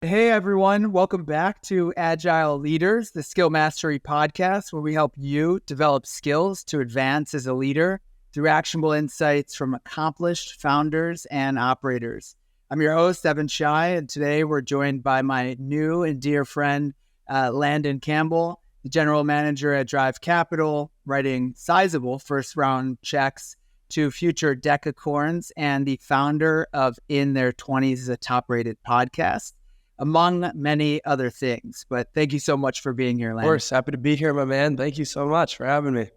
Hey everyone, welcome back to Agile Leaders, the skill mastery podcast where we help you develop skills to advance as a leader through actionable insights from accomplished founders and operators. I'm your host, Evan Shai, and today we're joined by my new and dear friend, Landon Campbell, the general manager at Drive Capital, writing sizable first round checks to future decacorns and the founder of In Their 20s, a top-rated podcast, among many other things. But thank you so much for being here, Landon. Of course. Happy to be here, my man. Thank you so much for having me.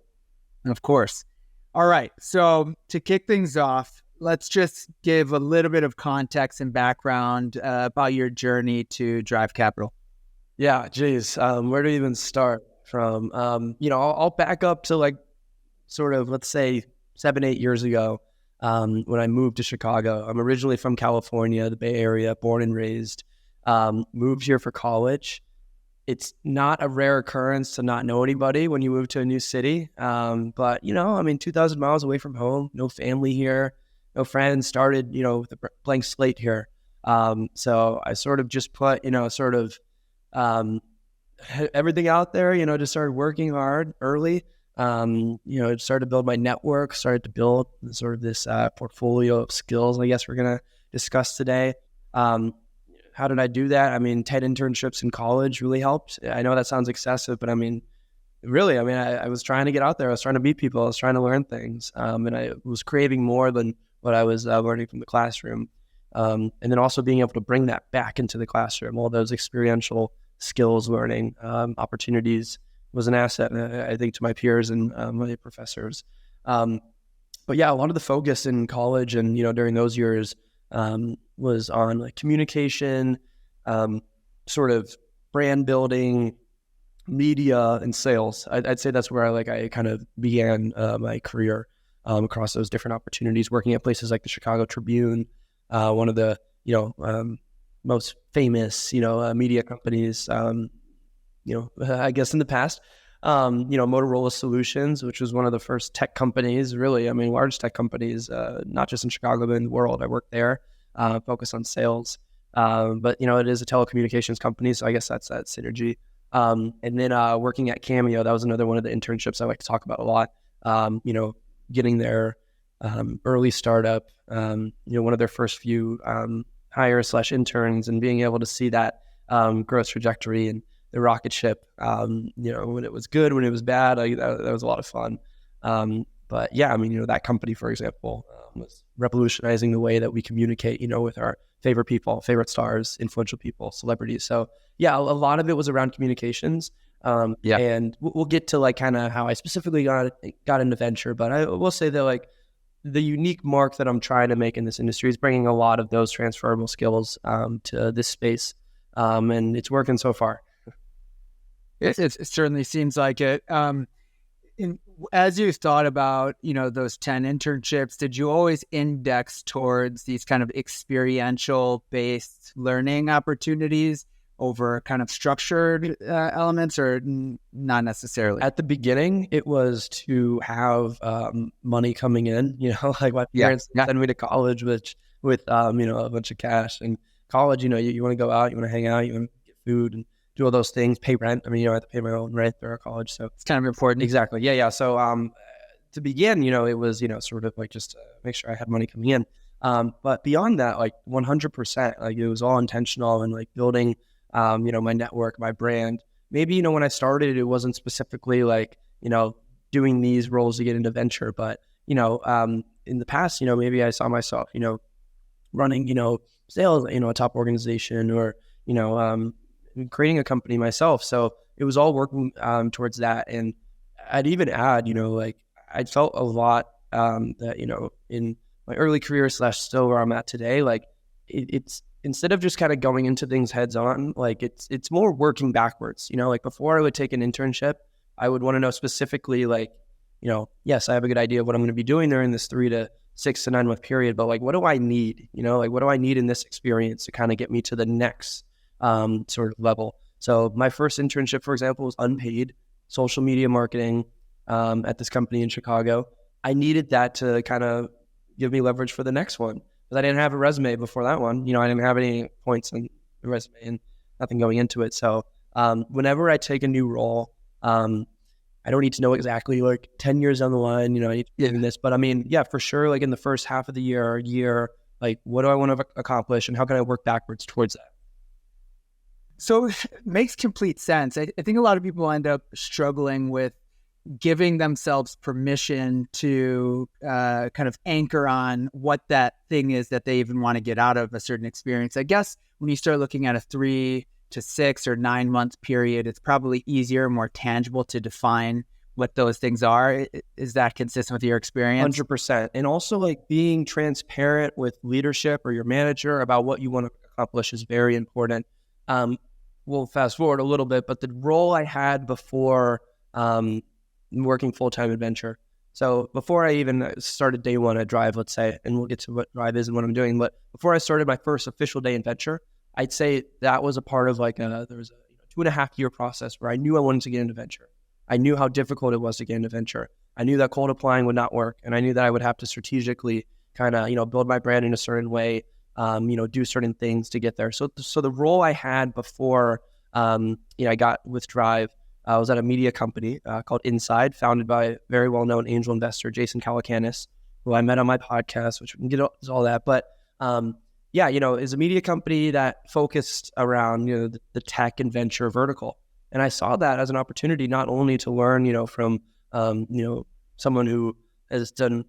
Of course. All right. So to kick things off, let's just give a little bit of context and background about your journey to Drive Capital. Yeah, geez. Where to even start from? I'll back up to let's say 7-8 years ago when I moved to Chicago. I'm originally from California, the Bay Area, born and raised. Moved here for college. It's not a rare occurrence to not know anybody when you move to a new city. But 2,000 miles away from home, no family here, no friends, started, with a blank slate here. So I sort of just put, everything out there, just started working hard early. Started to build my network, started to build sort of this portfolio of skills, I guess we're going to discuss today. How did I do that? 10 internships in college really helped. I know that sounds excessive, but I was trying to get out there. I was trying to meet people. I was trying to learn things. And I was craving more than what I was learning from the classroom. And then also being able to bring that back into the classroom, all those experiential skills learning opportunities was an asset, I think, to my peers and my professors. But yeah, a lot of the focus in college and, during those years was on communication, sort of brand building, media, and sales. I'd say that's where I kind of began my career across those different opportunities, working at places like the Chicago Tribune, one of the most famous media companies. I guess in the past. Motorola Solutions, which was one of the first tech companies, really, large tech companies, not just in Chicago, but in the world. I worked there, focused on sales. But it is a telecommunications company, so I guess that's that synergy. And then working at Cameo, that was another one of the internships I like to talk about a lot. Getting their early startup, one of their first few hires/interns, and being able to see that growth trajectory and the rocket ship, when it was good, when it was bad, that was a lot of fun. But yeah, that company, for example, was revolutionizing the way that we communicate, with our favorite people, favorite stars, influential people, celebrities. So yeah, a lot of it was around communications. And we'll get to kind of how I specifically got into venture, but I will say that the unique mark that I'm trying to make in this industry is bringing a lot of those transferable skills to this space. And it's working so far. It certainly seems like it. As you thought about, those 10 internships, did you always index towards these kind of experiential-based learning opportunities over kind of structured elements, or not necessarily? At the beginning, it was to have money coming in. My parents sent me to college with a bunch of cash. And college, you want to go out, you want to hang out, you want to get food and do all those things, pay rent. I have to pay my own rent through our college. So it's kind of important. Exactly. Yeah. So to begin, it was, sort of just to make sure I had money coming in. But beyond that, 100%, it was all intentional and building, my network, my brand. Maybe, when I started, it wasn't specifically doing these roles to get into venture. But, in the past, maybe I saw myself, running, sales, a top organization, or, creating a company myself. So it was all working towards that. And I'd even add, I felt a lot that, in my early career / still where I'm at today, it's instead of just kind of going into things heads on, it's more working backwards. Before I would take an internship, I would want to know specifically, yes, I have a good idea of what I'm going to be doing during this 3 to 6 to 9 month period, but what do I need? What do I need in this experience to kind of get me to the next sort of level? So my first internship, for example, was unpaid social media marketing at this company in Chicago. I needed that to kind of give me leverage for the next one, because I didn't have a resume before that one. I didn't have any points in resume and nothing going into it. So whenever I take a new role, I don't need to know exactly like 10 years down the line, I need to be doing this. But I mean, yeah, for sure, like in the first half of the year, like what do I want to accomplish and how can I work backwards towards that? So it makes complete sense. I think a lot of people end up struggling with giving themselves permission to kind of anchor on what that thing is that they even want to get out of a certain experience. I guess when you start looking at a 3 to 6 or 9 month period, it's probably easier, more tangible to define what those things are. Is that consistent with your experience? 100%. And also like being transparent with leadership or your manager about what you want to accomplish is very important. We'll fast forward a little bit, but the role I had before working full-time in venture. So before I even started day one at Drive, let's say, and we'll get to what Drive is and what I'm doing, but before I started my first official day in venture, I'd say that was a part of like there was a 2.5 year process where I knew I wanted to get into venture. I knew how difficult it was to get into venture. I knew that cold applying would not work. And I knew that I would have to strategically kind of, build my brand in a certain way, do certain things to get there. So the role I had before, I got with Drive, I was at a media company called Inside, founded by a very well-known angel investor, Jason Calacanis, who I met on my podcast, which we can get into all that. But is a media company that focused around, the tech and venture vertical. And I saw that as an opportunity, not only to learn, from, someone who has done,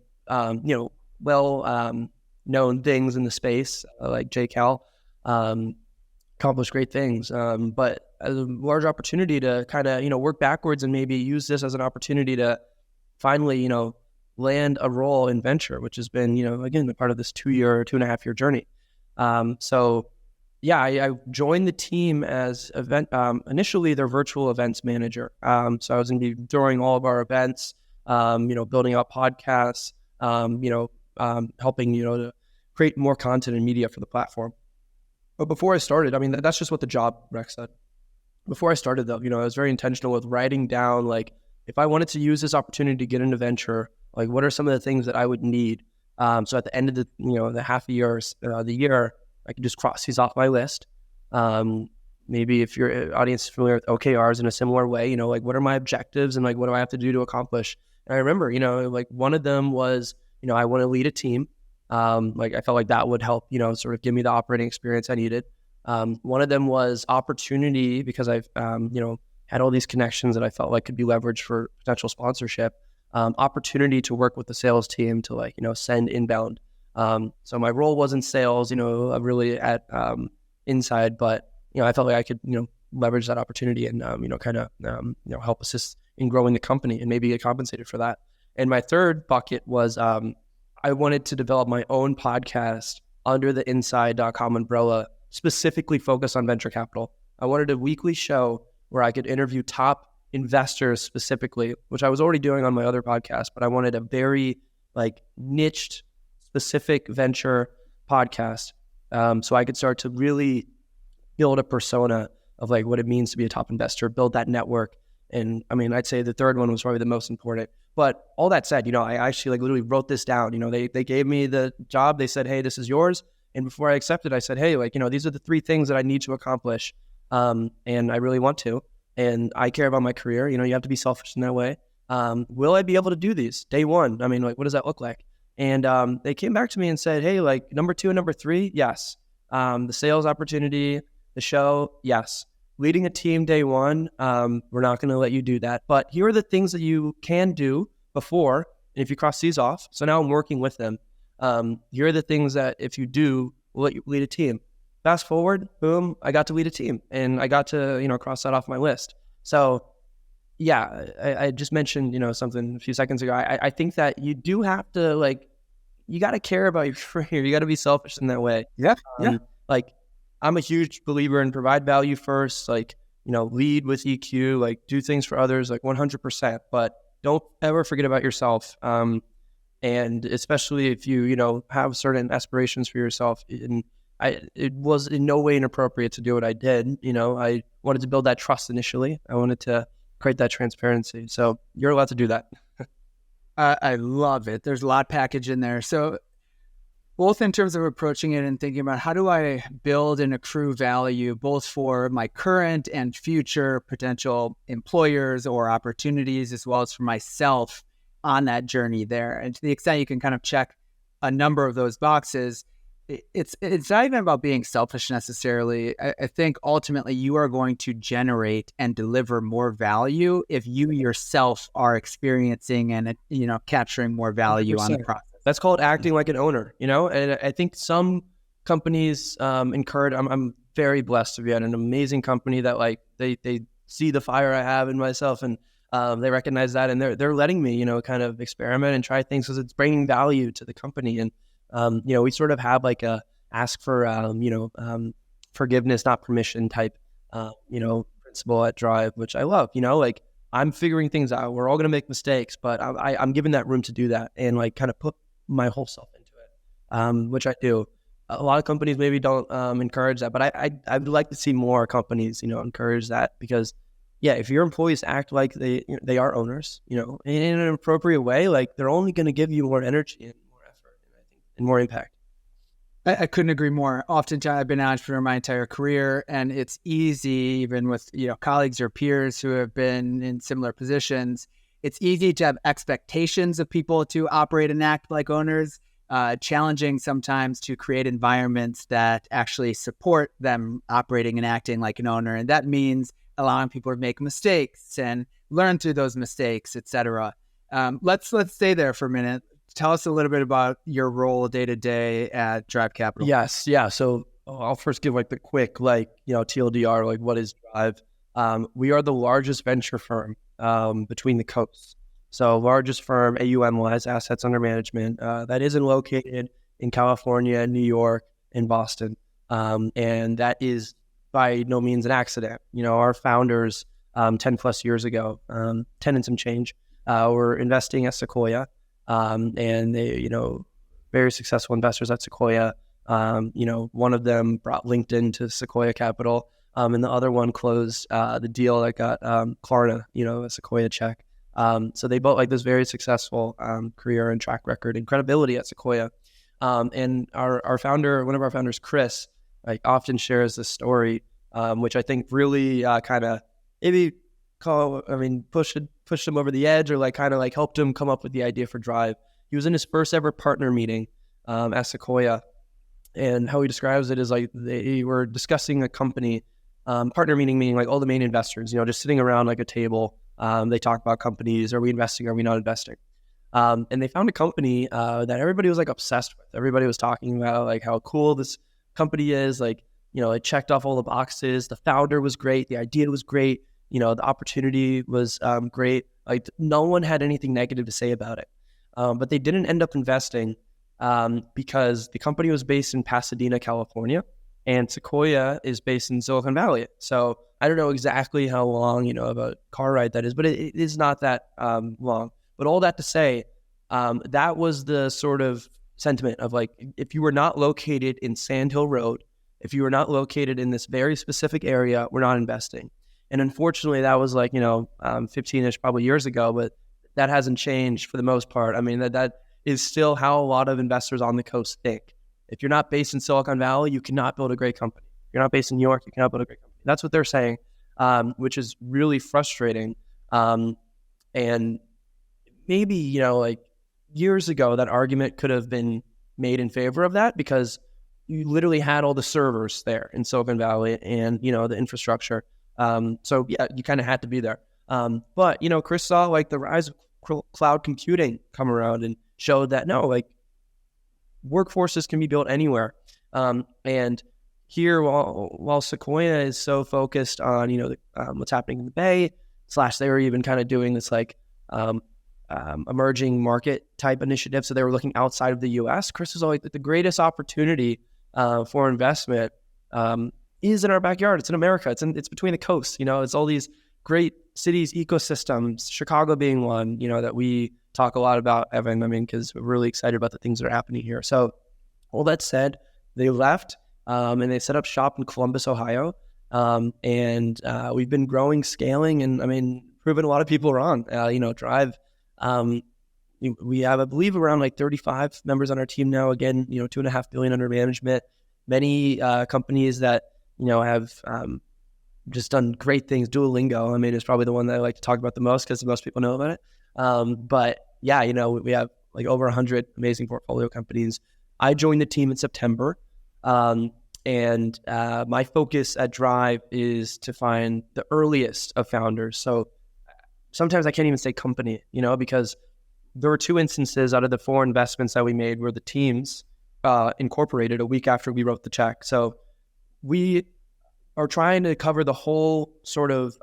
known things in the space, like J. Cal, accomplished great things, but as a large opportunity to kind of, work backwards and maybe use this as an opportunity to finally, land a role in venture, which has been, again, a part of this 2.5 year journey. I joined the team as initially their virtual events manager. So I was going to be during all of our events, building out podcasts, helping, to create more content and media for the platform. But before I started, that's just what the job rec said. Before I started though, I was very intentional with writing down, like, if I wanted to use this opportunity to get into venture, like what are some of the things that I would need? So at the end of the half a year, the year, I can just cross these off my list. Maybe if your audience is familiar with OKRs in a similar way, like what are my objectives and like what do I have to do to accomplish? And I remember, like one of them was, I want to lead a team. I felt like that would help, sort of give me the operating experience I needed. One of them was opportunity because I've, had all these connections that I felt like could be leveraged for potential sponsorship. Opportunity to work with the sales team to send inbound. So my role wasn't sales, really at Inside, but I felt like I could leverage that opportunity and help assist in growing the company and maybe get compensated for that. And my third bucket was I wanted to develop my own podcast under the Inside.com umbrella, specifically focused on venture capital. I wanted a weekly show where I could interview top investors specifically, which I was already doing on my other podcast, but I wanted a very niched, specific venture podcast, so I could start to really build a persona of what it means to be a top investor, build that network. And I'd say the third one was probably the most important. But all that said, I actually literally wrote this down. They gave me the job. They said, hey, this is yours. And before I accepted, I said, hey, these are the 3 things that I need to accomplish. And I really want to. And I care about my career. You have to be selfish in that way. Will I be able to do these day one? What does that look like? And they came back to me and said, hey, number 2 and number 3, yes. The sales opportunity, the show, yes. Leading a team day one, we're not going to let you do that. But here are the things that you can do before, and if you cross these off, so now I'm working with them. Here are the things that if you do, we'll let you lead a team. Fast forward, boom, I got to lead a team, and I got to, cross that off my list. So yeah, I just mentioned, something a few seconds ago. I think that you do have to, you got to care about your career. You got to be selfish in that way. Yeah. I'm a huge believer in provide value first, lead with EQ, do things for others, 100%, but don't ever forget about yourself. And especially if you, have certain aspirations for yourself. And it was in no way inappropriate to do what I did. I wanted to build that trust initially. I wanted to create that transparency. So you're allowed to do that. I love it. There's a lot packaged in there. So both in terms of approaching it and thinking about how do I build and accrue value, both for my current and future potential employers or opportunities, as well as for myself on that journey there. And to the extent you can kind of check a number of those boxes, it's not even about being selfish necessarily. I think ultimately you are going to generate and deliver more value if you yourself are experiencing and capturing more value 100%. On the process. That's called acting like an owner, and I think some companies encourage. I'm very blessed to be at an amazing company that like they see the fire I have in myself, and they recognize that, and they're letting me kind of experiment and try things because it's bringing value to the company. And we sort of have like a ask for forgiveness, not permission type principle at Drive, which I love. Like I'm figuring things out. We're all going to make mistakes, but I'm given that room to do that and like kind of put my whole self into it, which I do. A lot of companies maybe don't encourage that, but I would like to see more companies, encourage that, because if your employees act like they are owners, in an appropriate way, like they're only going to give you more energy and more effort, and I think, and more impact. I couldn't agree more. Oftentimes, I've been an entrepreneur my entire career, and it's easy, even with colleagues or peers who have been in similar positions. It's easy to have expectations of people to operate and act like owners. Challenging sometimes to create environments that actually support them operating and acting like an owner, and that means allowing people to make mistakes and learn through those mistakes, etc. Let's stay there for a minute. Tell us a little bit about your role day to day at Drive Capital. Yes, yeah. So I'll first give like the quick TLDR, like what is Drive? We are the largest venture firm between the coasts. So largest firm AUM-wise, assets under management, that isn't located in California, New York, and Boston, and that is by no means an accident. Our founders 10 plus years ago, 10 and some change, were investing at Sequoia. And they, very successful investors at Sequoia. One of them brought LinkedIn to Sequoia Capital, and the other one closed the deal that got Klarna, a Sequoia check. So they built like this very successful career and track record and credibility at Sequoia. And our founder, one of our founders, Chris, like often shares this story, which I think really kind of maybe pushed him over the edge, or like kind of like helped him come up with the idea for Drive. He was in his first ever partner meeting at Sequoia, and how he describes it is like they were discussing a company, partner meeting meaning like all the main investors, just sitting around like a table. They talk about companies. Are we investing? Are we not investing? And they found a company that everybody was like obsessed with. Everybody was talking about like how cool this company is. Like, it checked off all the boxes. The founder was great. The idea was great. The opportunity was great. Like no one had anything negative to say about it. But they didn't end up investing because the company was based in Pasadena, California, and Sequoia is based in Silicon Valley. So I don't know exactly how long, of a car ride that is, but it is not that long. But all that to say, that was the sort of sentiment of like, if you were not located in Sand Hill Road, if you were not located in this very specific area, we're not investing. And unfortunately, that was like, 15-ish probably years ago, but that hasn't changed for the most part. I mean, that is still how a lot of investors on the coast think. If you're not based in Silicon Valley, you cannot build a great company. If you're not based in New York, you cannot build a great company. That's what they're saying, which is really frustrating. And maybe, like years ago, that argument could have been made in favor of that because you literally had all the servers there in Silicon Valley and, the infrastructure. So yeah, you kind of had to be there. But, Chris saw like the rise of cloud computing come around and showed that no, like workforces can be built anywhere. And here, while Sequoia is so focused on, what's happening in the Bay, / they were even kind of doing this like emerging market type initiative. So they were looking outside of the US. Chris was always like the greatest opportunity for investment is in our backyard. It's in America. It's between the coasts. It's all these great cities, ecosystems, Chicago being one, that we talk a lot about, Evan. I mean, because we're really excited about the things that are happening here. So all that said, they left and they set up shop in Columbus, Ohio. And we've been growing, scaling, and I mean, proving a lot of people wrong. Drive, we have, I believe, around like 35 members on our team now. Again, 2.5 billion under management. Many companies that have just done great things. Duolingo, I mean, is probably the one that I like to talk about the most because most people know about it. But yeah, we have like over 100 amazing portfolio companies. I joined the team in September, and my focus at Drive is to find the earliest of founders. So sometimes I can't even say company, because there were 2 instances out of the 4 investments that we made where the teams incorporated a week after we wrote the check. So we are trying to cover the whole sort of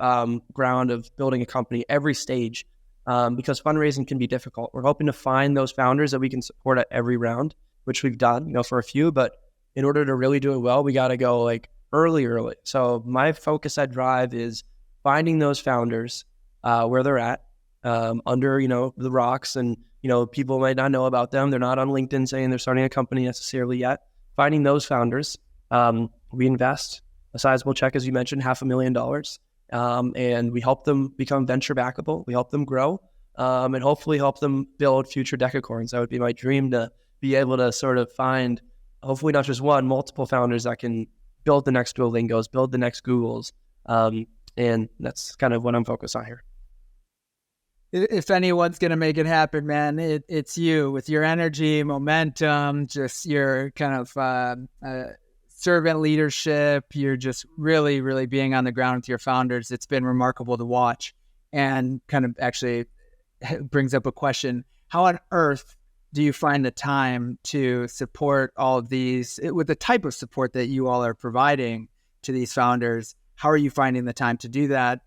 ground of building a company, every stage, because fundraising can be difficult. We're hoping to find those founders that we can support at every round, which we've done, for a few. But in order to really do it well, we got to go like early. So my focus at Drive is finding those founders where they're at, under, the rocks, and, people might not know about them. They're not on LinkedIn saying they're starting a company necessarily yet. Finding those founders, we invest a sizable check, as you mentioned, $500,000. And we help them become venture backable. We help them grow, and hopefully help them build future decacorns. That would be my dream, to be able to sort of find, hopefully not just one, multiple founders that can build the next Duolingos, build the next Googles. And that's kind of what I'm focused on here. If anyone's going to make it happen, man, it's you, with your energy, momentum, just your kind of servant leadership. You're just really, really being on the ground with your founders. It's been remarkable to watch, and kind of actually brings up a question. How on earth do you find the time to support all of these with the type of support that you all are providing to these founders? How are you finding the time to do that?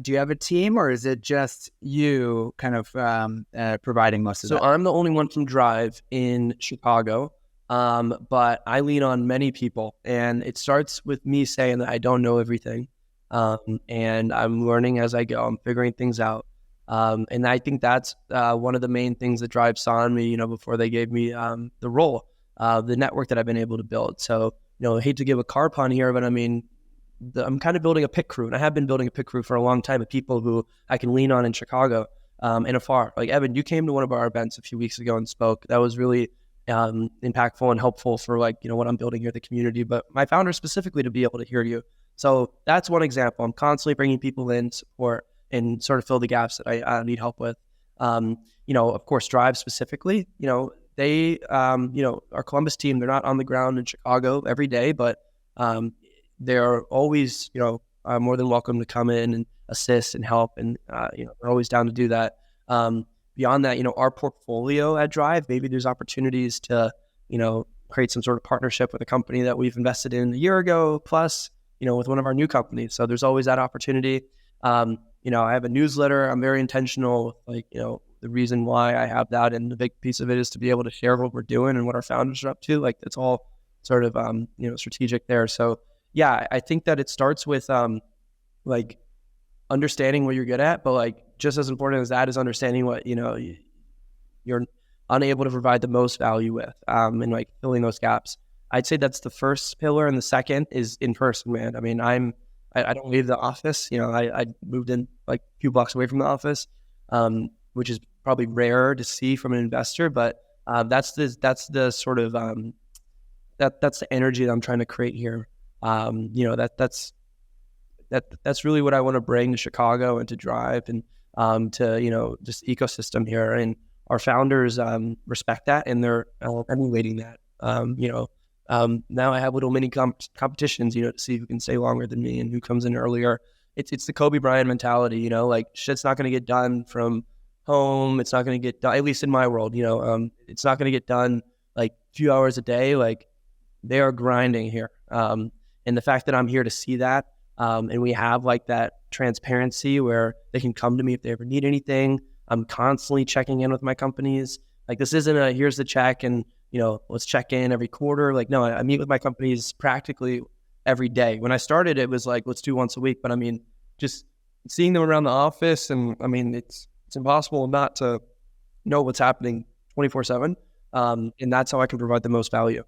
Do you have a team, or is it just you kind of providing most of that? So I'm the only one from Drive in Chicago. But I lean on many people, and it starts with me saying that I don't know everything. And I'm learning as I go. I'm figuring things out. And I think that's one of the main things that Drive saw in me, before they gave me the role, the network that I've been able to build. So, I hate to give a car pun here, but I mean, I'm kind of building a pit crew, and I have been building a pit crew for a long time of people who I can lean on in Chicago and afar. Like Evan, you came to one of our events a few weeks ago and spoke. That was really impactful and helpful for what I'm building here at the community, but my founders specifically, to be able to hear you. So that's one example. I'm constantly bringing people in support and sort of fill the gaps that I need help with. Of course, Drive specifically, they, our Columbus team, they're not on the ground in Chicago every day, but they're always, more than welcome to come in and assist and help. And, they're always down to do that. Beyond that, our portfolio at Drive, maybe there's opportunities to, create some sort of partnership with a company that we've invested in a year ago, plus, with one of our new companies. So there's always that opportunity. I have a newsletter. I'm very intentional with, the reason why I have that. And the big piece of it is to be able to share what we're doing and what our founders are up to. Like, it's all sort of, strategic there. So yeah, I think that it starts with, understanding what you're good at, but just as important as that is understanding what you're unable to provide the most value with, and filling those gaps. I'd say that's the first pillar, and the second is in person, man. I mean, I don't leave the office. I moved in a few blocks away from the office, which is probably rare to see from an investor, but that's the sort of that's the energy that I'm trying to create here. That's really what I want to bring to Chicago and to Drive and to just ecosystem here. And our founders respect that, and they're emulating that. Now I have little mini competitions, to see who can stay longer than me and who comes in earlier. It's the Kobe Bryant mentality, shit's not going to get done from home. It's not going to get done, at least in my world. It's not going to get done a few hours a day. They are grinding here, and the fact that I'm here to see that. And we have that transparency where they can come to me if they ever need anything. I'm constantly checking in with my companies. This isn't a, here's the check and, let's check in every quarter. No, I meet with my companies practically every day. When I started, it was let's do once a week. But I mean, just seeing them around the office, and I mean, it's impossible not to know what's happening 24/7. And that's how I can provide the most value.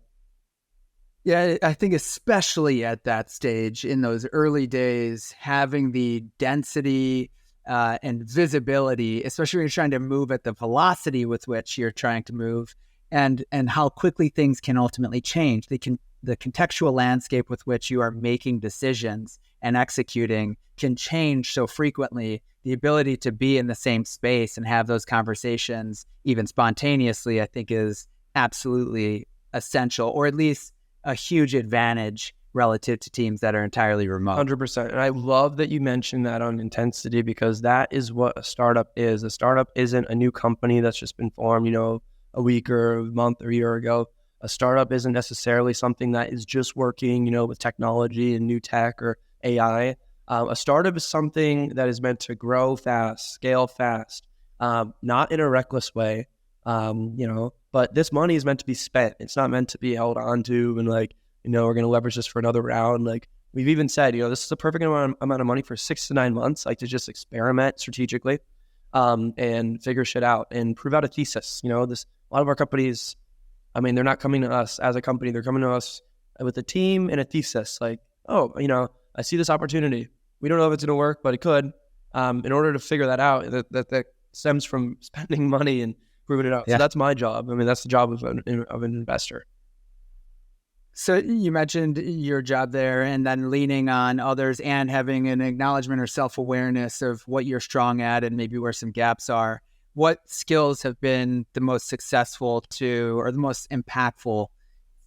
Yeah, I think especially at that stage, in those early days, having the density and visibility, especially when you're trying to move at the velocity with which you're trying to move, and how quickly things can ultimately change. The contextual landscape with which you are making decisions and executing can change so frequently. The ability to be in the same space and have those conversations, even spontaneously, I think is absolutely essential, or at least a huge advantage relative to teams that are entirely remote. 100%. And I love that you mentioned that on intensity, because that is what a startup is. A startup isn't a new company that's just been formed, a week or a month or a year ago. A startup isn't necessarily something that is just working, with technology and new tech or AI. A startup is something that is meant to grow fast, scale fast, not in a reckless way, but this money is meant to be spent. It's not meant to be held on to and we're going to leverage this for another round. Like we've even said, this is a perfect amount of money for 6 to 9 months, to just experiment strategically and figure shit out and prove out a thesis. A lot of our companies, they're not coming to us as a company. They're coming to us with a team and a thesis. I see this opportunity. We don't know if it's going to work, but it could. In order to figure that out, that stems from spending money and proving it out. Yeah. So that's my job. That's the job of an investor. So you mentioned your job there, and then leaning on others and having an acknowledgement or self-awareness of what you're strong at and maybe where some gaps are. What skills have been the most successful or the most impactful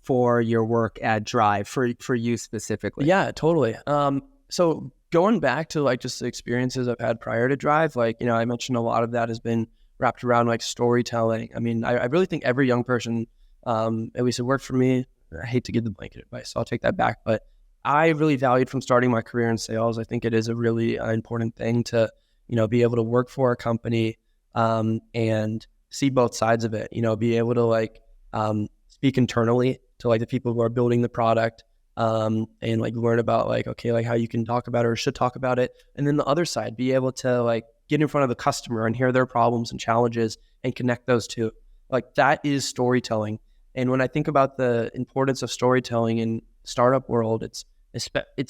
for your work at Drive, for you specifically? Yeah, totally. So going back to just the experiences I've had prior to Drive, I mentioned a lot of that has been wrapped around storytelling. I really think every young person, at least it worked for me. I hate to give the blanket advice, so I'll take that back. But I really valued from starting my career in sales. I think it is a really important thing to, be able to work for a company and see both sides of it. Be able to speak internally to the people who are building the product and learn about how you can talk about it or should talk about it. And then the other side, be able to get in front of the customer and hear their problems and challenges and connect those two. That is storytelling. And when I think about the importance of storytelling in startup world, it's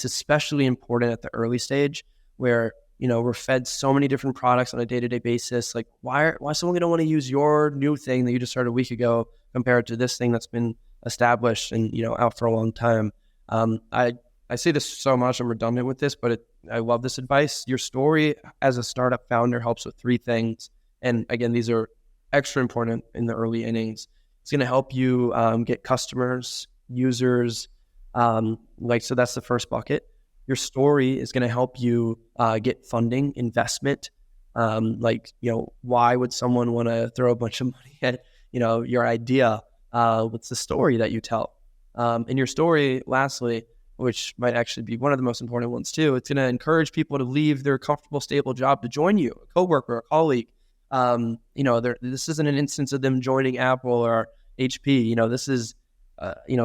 especially important at the early stage where, we're fed so many different products on a day-to-day basis. Why someone going to want to use your new thing that you just started a week ago compared to this thing that's been established and, out for a long time. I say this so much, I'm redundant with this, but I love this advice. Your story as a startup founder helps with 3 things. And again, these are extra important in the early innings. It's going to help you get customers, users. So that's the first bucket. Your story is going to help you get funding, investment. Why would someone want to throw a bunch of money at, your idea? What's the story that you tell? And your story, lastly, which might actually be one of the most important ones too, it's going to encourage people to leave their comfortable, stable job to join you, a coworker, a colleague. This isn't an instance of them joining Apple or HP. This is,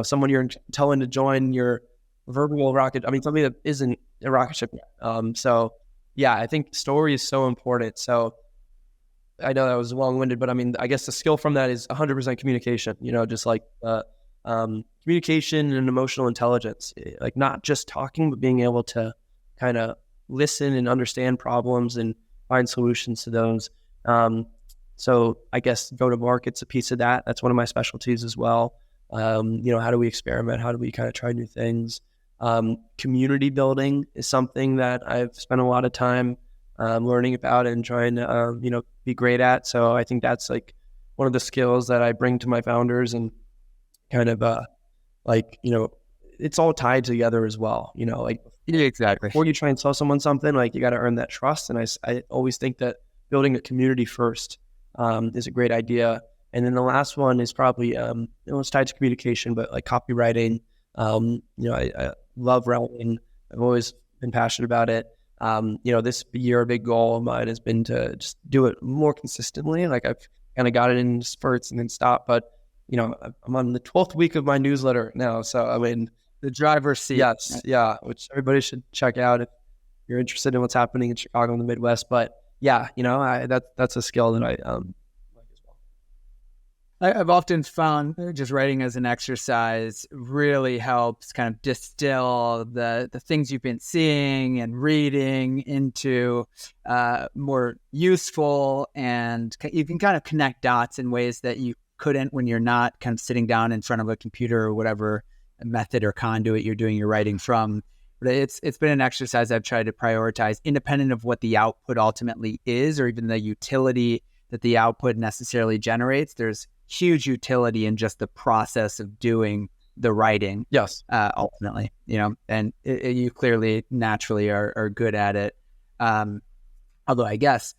someone you're telling to join your verbal rocket. Something that isn't a rocket ship yet. So yeah, I think story is so important. So I know that was long-winded, but I guess the skill from that is 100% communication, communication and emotional intelligence, not just talking, but being able to kind of listen and understand problems and find solutions to those. So I guess go-to-market's a piece of that. That's one of my specialties as well. How do we experiment? How do we kind of try new things? Community building is something that I've spent a lot of time learning about and trying to, be great at. So I think that's one of the skills that I bring to my founders and kind of it's all tied together as well. Yeah, exactly. Before you try and sell someone something, you got to earn that trust. And I always think that building a community first is a great idea. And then the last one is probably, it's tied to communication, but copywriting. I love writing. I've always been passionate about it. This year, a big goal of mine has been to just do it more consistently. I've kind of got it in spurts and then stop. But, I'm on the 12th week of my newsletter now. So, the driver's seat. Yes. Yeah. Which everybody should check out if you're interested in what's happening in Chicago and the Midwest. But yeah, that's a skill that I like as well. I've often found just writing as an exercise really helps kind of distill the things you've been seeing and reading into more useful, and you can kind of connect dots in ways that you couldn't when you're not kind of sitting down in front of a computer or whatever method or conduit you're doing your writing from. But it's been an exercise I've tried to prioritize independent of what the output ultimately is, or even the utility that the output necessarily generates. There's huge utility in just the process of doing the writing. Yes. Ultimately, and you clearly naturally are good at it. Although I guess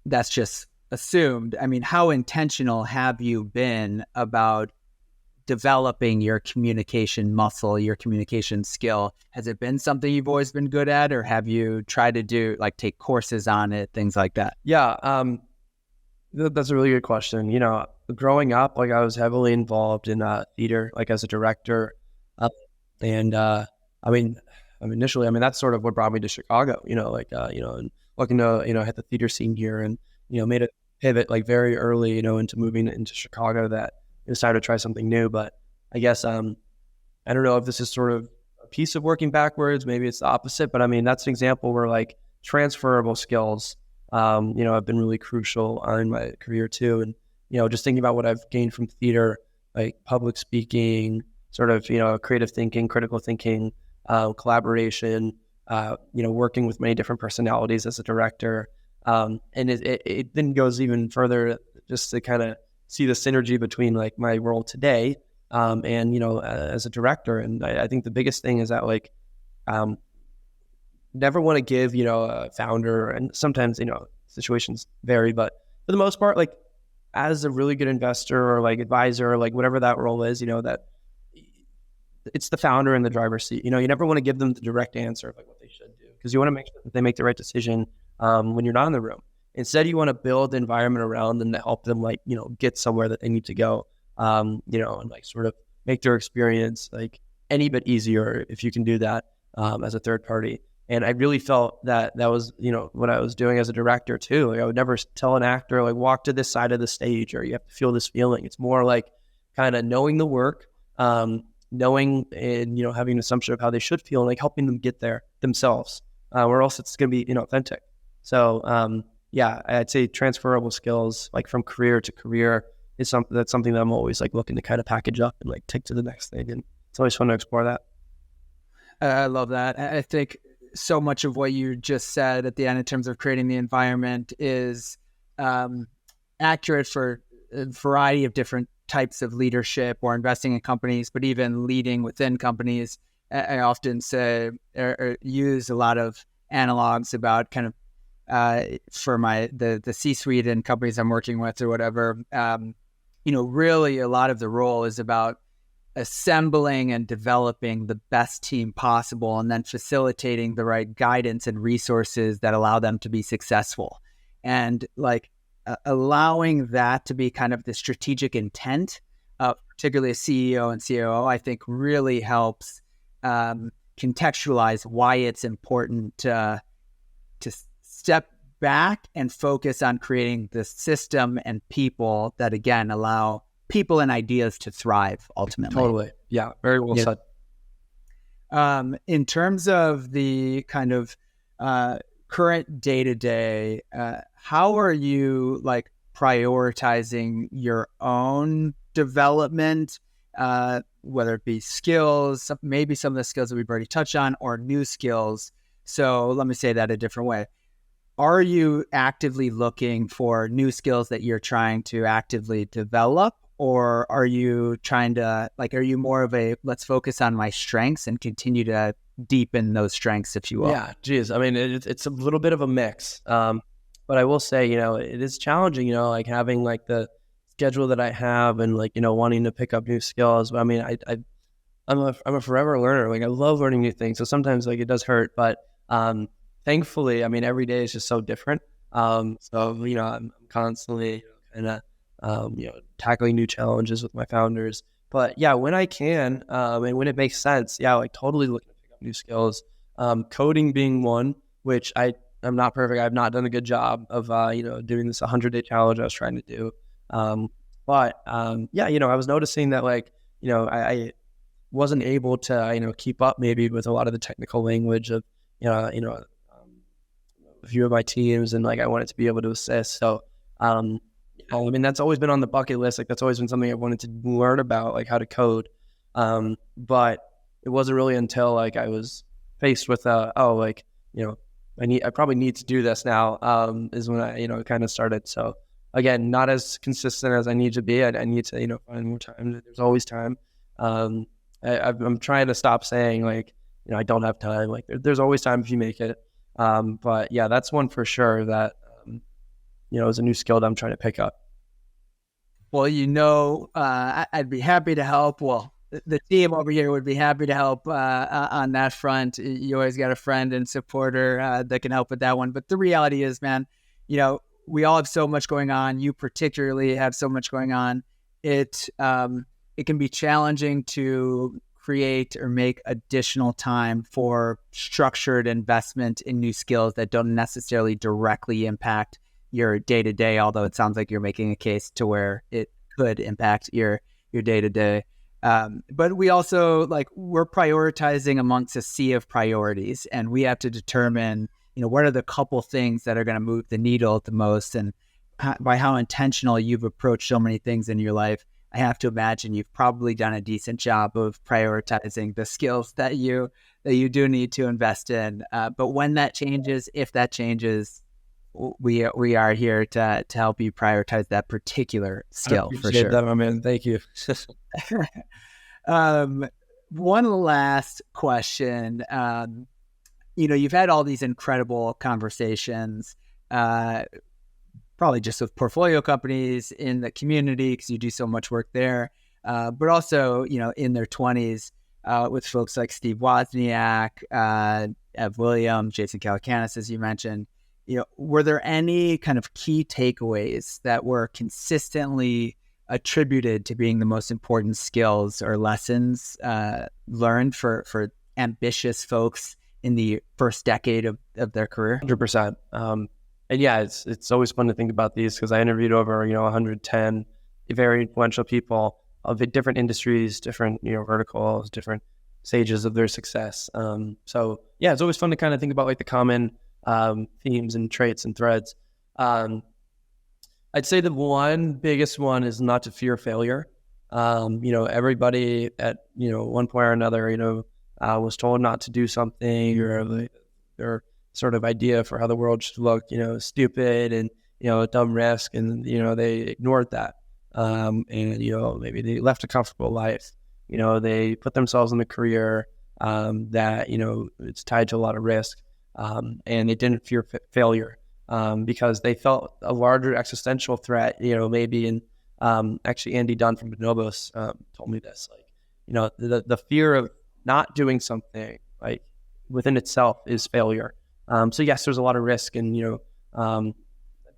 that's just assumed. I mean, how intentional have you been about developing your communication muscle, your communication skill? Has it been something you've always been good at, or have you tried to do take courses on it, things like that? Yeah. That's a really good question. Growing up, I was heavily involved in theater, as a director. Initially, that's sort of what brought me to Chicago, and looking to, hit the theater scene here, and, made a pivot very early, into moving into Chicago, that decided to try something new. But I guess, I don't know if this is sort of a piece of working backwards, maybe it's the opposite, but that's an example where transferable skills, have been really crucial in my career too. And, just thinking about what I've gained from theater, public speaking, sort of, creative thinking, critical thinking, collaboration, working with many different personalities as a director. And it then goes even further just to kind of see the synergy between my role today, and, as a director. And I think the biggest thing is that never want to give, a founder, and sometimes, situations vary, but for the most part, as a really good investor or advisor, or whatever that role is, that it's the founder in the driver's seat. You never want to give them the direct answer of what they should do, because you want to make sure that they make the right decision when you're not in the room. Instead, you want to build the environment around them to help them get somewhere that they need to go, and sort of make their experience any bit easier if you can do that as a third party. And I really felt that was, what I was doing as a director too. I would never tell an actor, walk to this side of the stage, or you have to feel this feeling. It's more kind of knowing the work, knowing and, having an assumption of how they should feel, and helping them get there themselves, or else it's going to be inauthentic. So, yeah, I'd say transferable skills, from career to career, is something that I'm always looking to kind of package up and take to the next thing. And it's always fun to explore that. I love that. I think so much of what you just said at the end in terms of creating the environment is accurate for a variety of different types of leadership or investing in companies, but even leading within companies. I often say or use a lot of analogs about kind of for the C-suite and companies I'm working with or whatever. Really a lot of the role is about assembling and developing the best team possible, and then facilitating the right guidance and resources that allow them to be successful. And allowing that to be kind of the strategic intent, particularly a CEO and COO, I think really helps contextualize why it's important to step back and focus on creating the system and people that, again, allow people and ideas to thrive ultimately. Totally. Yeah. Very well said. In terms of the kind of current day-to-day, how are you prioritizing your own development, whether it be skills, maybe some of the skills that we've already touched on, or new skills? So let me say that a different way. Are you actively looking for new skills that you're trying to actively develop? Or are you trying to, are you more of a, let's focus on my strengths and continue to deepen those strengths, if you will? Yeah, geez. It's a little bit of a mix. But I will say, it is challenging, having the schedule that I have and wanting to pick up new skills. But I'm a forever learner. I love learning new things. So sometimes it does hurt, but thankfully, every day is just so different. So, I'm constantly kind of, tackling new challenges with my founders. But yeah, when I can, and when it makes sense, totally looking to pick up new skills. Coding being one, which I'm not perfect. I've not done a good job of, doing this 100-day challenge I was trying to do. But yeah, I was noticing that like, I wasn't able to, keep up maybe with a lot of the technical language of, a few of my teams, and like I wanted to be able to assist. So, I mean, that's always been on the bucket list. Like that's always been something I wanted to learn about, like how to code. But it wasn't really until like I was faced with, I probably need to do this now, is when I, kind of started. So again, not as consistent as I need to be. I need to, find more time. There's always time. I'm trying to stop saying like, I don't have time. Like there's always time if you make it. But yeah, that's one for sure that, is a new skill that I'm trying to pick up. Well, I'd be happy to help. Well, the team over here would be happy to help on that front. You always got a friend and supporter that can help with that one. But the reality is, man, we all have so much going on. You particularly have so much going on. It can be challenging to create or make additional time for structured investment in new skills that don't necessarily directly impact your day-to-day, although it sounds like you're making a case to where it could impact your day-to-day. But we also we're prioritizing amongst a sea of priorities, and we have to determine, what are the couple things that are going to move the needle the most. And by how intentional you've approached so many things in your life, I have to imagine you've probably done a decent job of prioritizing the skills that you do need to invest in. But when that changes, if that changes, we are here to help you prioritize that particular skill for sure. That, my man. Thank you. One last question. You've had all these incredible conversations, probably just with portfolio companies in the community because you do so much work there, but also, in their 20s with folks like Steve Wozniak, Ev Williams, Jason Calacanis, as you mentioned. Were there any kind of key takeaways that were consistently attributed to being the most important skills or lessons learned for ambitious folks in the first decade of their career? 100%. And yeah, it's always fun to think about these because I interviewed over 110 very influential people of different industries, different verticals, different stages of their success. So yeah, it's always fun to kind of think about like the common themes and traits and threads. I'd say the biggest one is not to fear failure. Everybody at one point or another was told not to do something, or their sort of idea for how the world should look, stupid and a dumb risk, and they ignored that. And maybe they left a comfortable life. They put themselves in a career that it's tied to a lot of risk. And they didn't fear failure because they felt a larger existential threat, maybe. And actually, Andy Dunn from Bonobos told me this, the fear of not doing something like within itself is failure. So yes, there's a lot of risk and,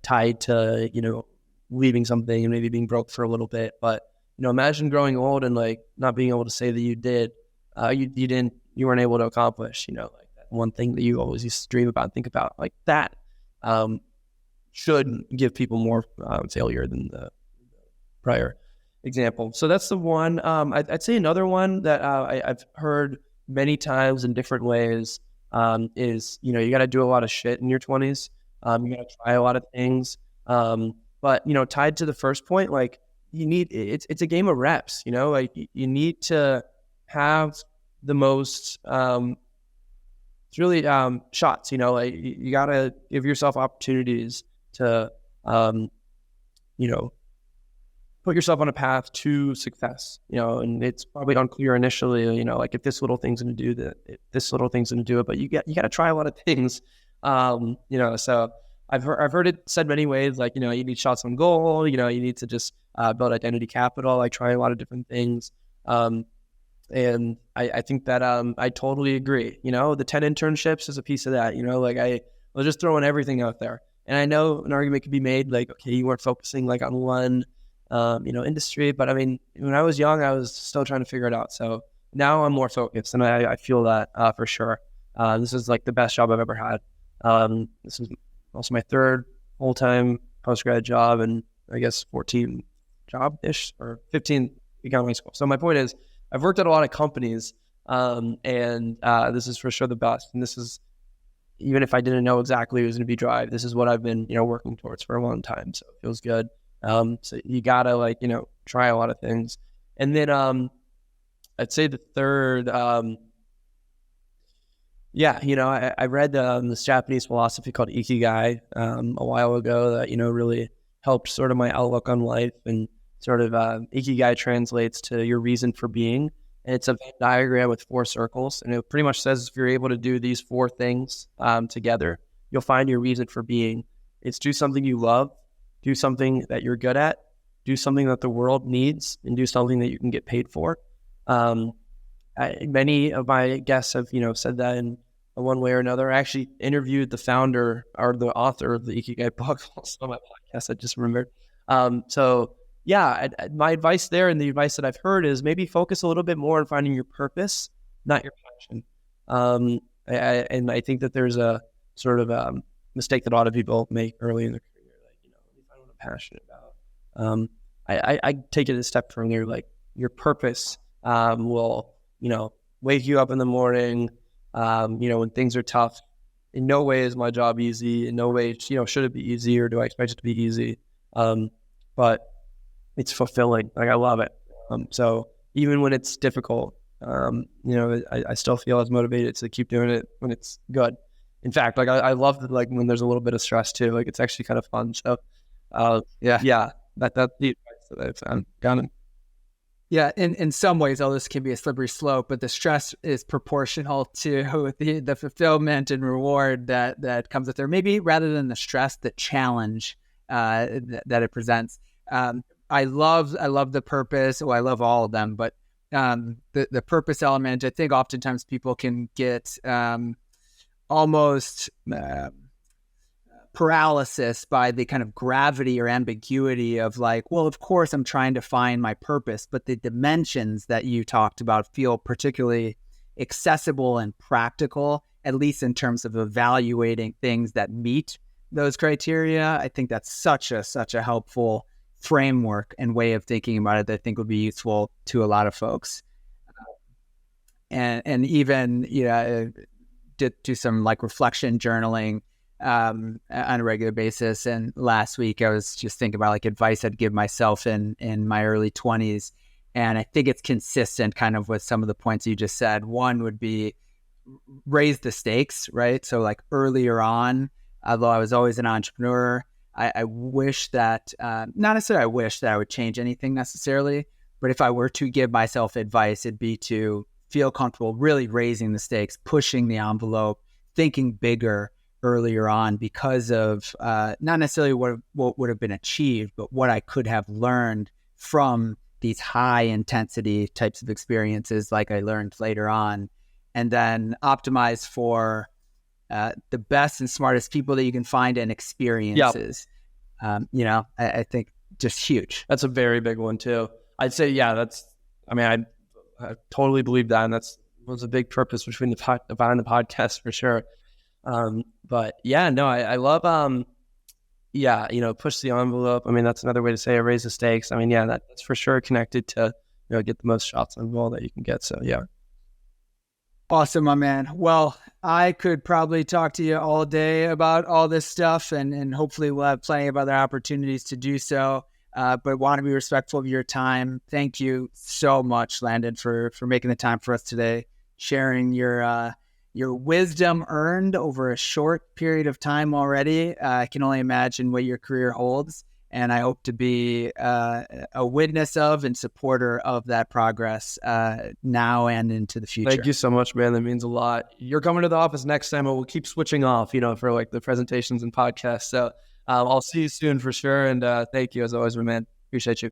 tied to, leaving something and maybe being broke for a little bit. But, imagine growing old and not being able to say that you did, you weren't able to accomplish, that one thing that you always used to dream about and think about like that, should give people more failure than the prior example. So that's the one. I'd say another one that I've heard many times in different ways is, you got to do a lot of shit in your 20s. You got to try a lot of things. But, tied to the first point, it's a game of reps, you need to have the most, it's really shots, you got to give yourself opportunities to, put yourself on a path to success, and it's probably unclear initially, if this little thing's going to do that, this little thing's going to do it, but you got to try a lot of things, so I've heard it said many ways, you need shots on goal, you need to just build identity capital, try a lot of different things. And I think that I totally agree. The 10 internships is a piece of that, I was just throwing everything out there. And I know an argument could be made okay, you weren't focusing on one industry, but I mean, when I was young, I was still trying to figure it out. So now I'm more focused, and I feel that for sure. This is the best job I've ever had. This is also my third full-time post-grad job, and I guess 14 job-ish, or 15 began high school. So my point is, I've worked at a lot of companies, and this is for sure the best. And this is, even if I didn't know exactly it was going to be Drive, this is what I've been, working towards for a long time. So it feels good. So you gotta try a lot of things. And then I'd say the third, I read this Japanese philosophy called Ikigai a while ago that, really helped sort of my outlook on life. And sort of Ikigai translates to your reason for being. And it's a Venn diagram with 4 circles. And it pretty much says if you're able to do these 4 things together, you'll find your reason for being. It's do something you love, do something that you're good at, do something that the world needs, and do something that you can get paid for. Many of my guests have, said that in one way or another. I actually interviewed the founder or the author of the Ikigai book also on my podcast. I just remembered. My advice there, and the advice that I've heard, is maybe focus a little bit more on finding your purpose, not your passion. And I think that there's a sort of mistake that a lot of people make early in their career, let me find what I'm passionate about. I take it a step further, like your purpose will, wake you up in the morning, when things are tough. In no way is my job easy. In no way, should it be easy, or do I expect it to be easy? But it's fulfilling. Like, I love it. So even when it's difficult, I still feel as motivated to keep doing it when it's good. In fact, I love when there's a little bit of stress too. Like, it's actually kind of fun. So, that's the advice that I've gotten. Yeah, in some ways, all this can be a slippery slope, but the stress is proportional to the fulfillment and reward that comes with there. Maybe rather than the stress, the challenge that it presents. I love the purpose. Well, I love all of them, but the purpose element, I think oftentimes people can get almost paralysis by the kind of gravity or ambiguity of well, of course I'm trying to find my purpose, but the dimensions that you talked about feel particularly accessible and practical, at least in terms of evaluating things that meet those criteria. I think that's such a helpful framework and way of thinking about it that I think would be useful to a lot of folks. And even, do some reflection journaling on a regular basis. And last week I was just thinking about advice I'd give myself in my early 20s. And I think it's consistent kind of with some of the points you just said. One would be raise the stakes, right? So earlier on, although I was always an entrepreneur, I wish that, not necessarily I wish that I would change anything necessarily, but if I were to give myself advice, it'd be to feel comfortable really raising the stakes, pushing the envelope, thinking bigger earlier on, because of not necessarily what would have been achieved, but what I could have learned from these high intensity types of experiences like I learned later on, and then optimize for the best and smartest people that you can find and experiences. Yep. I think just huge. That's a very big one too. I'd say, I totally believe that. And was a big purpose behind the podcast for sure. But I love, push the envelope. That's another way to say it, raise the stakes. That's for sure connected to, get the most shots on goal that you can get. So yeah. Awesome, my man. Well, I could probably talk to you all day about all this stuff, and hopefully we'll have plenty of other opportunities to do so. But want to be respectful of your time. Thank you so much, Landon, for making the time for us today, sharing your wisdom earned over a short period of time already. I can only imagine what your career holds, and I hope to be a witness of and supporter of that progress now and into the future. Thank you so much, man. That means a lot. You're coming to the office next time, and we'll keep switching off, for the presentations and podcasts. So I'll see you soon for sure. And thank you as always, my man. Appreciate you.